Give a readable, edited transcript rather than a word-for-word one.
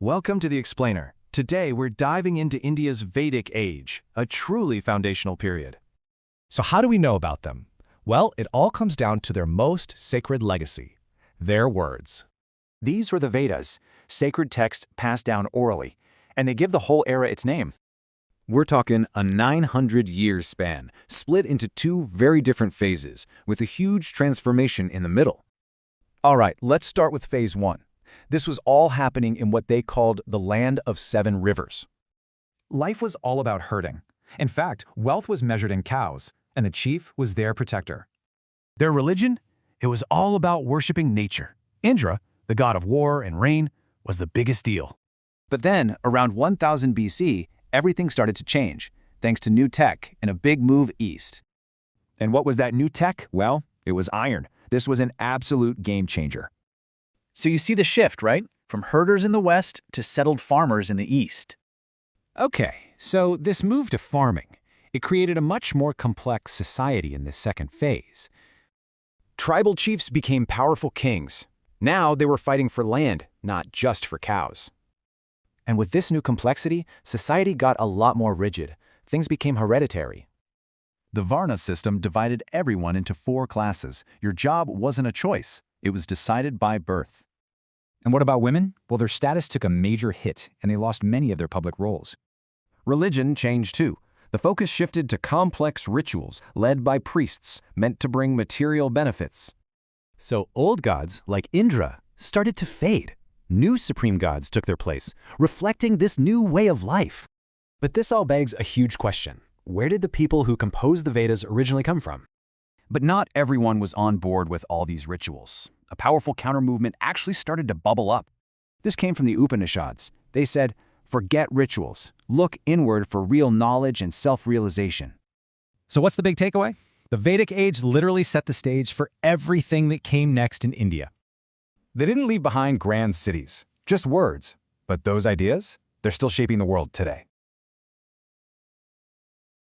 Welcome to The Explainer. Today we're diving into India's Vedic Age, a truly foundational period. So how do we know about them? Well, it all comes down to their most sacred legacy, their words. These were the Vedas, sacred texts passed down orally, and they give the whole era its name. We're talking a 900-year span, split into two very different phases, with a huge transformation in the middle. All right, let's start with phase 1. This was all happening in what they called the Land of Seven Rivers. Life was all about herding. In fact, wealth was measured in cows, and the chief was their protector. Their religion? It was all about worshiping nature. Indra, the god of war and rain, was the biggest deal. But then, around 1000 BC, everything started to change, thanks to new tech and a big move east. And what was that new tech? Well, it was iron. This was an absolute game changer. So you see the shift, right? From herders in the west to settled farmers in the east. Okay, so this move to farming, it created a much more complex society in this second phase. Tribal chiefs became powerful kings. Now they were fighting for land, not just for cows. And with this new complexity, society got a lot more rigid. Things became hereditary. The Varna system divided everyone into 4 classes. Your job wasn't a choice. It was decided by birth. And what about women? Well, their status took a major hit, and they lost many of their public roles. Religion changed too. The focus shifted to complex rituals led by priests meant to bring material benefits. So old gods, like Indra, started to fade. New supreme gods took their place, reflecting this new way of life. But this all begs a huge question. Where did the people who composed the Vedas originally come from? But not everyone was on board with all these rituals. A powerful counter-movement actually started to bubble up. This came from the Upanishads. They said, forget rituals. Look inward for real knowledge and self-realization. So what's the big takeaway? The Vedic Age literally set the stage for everything that came next in India. They didn't leave behind grand cities, just words. But those ideas, they're still shaping the world today.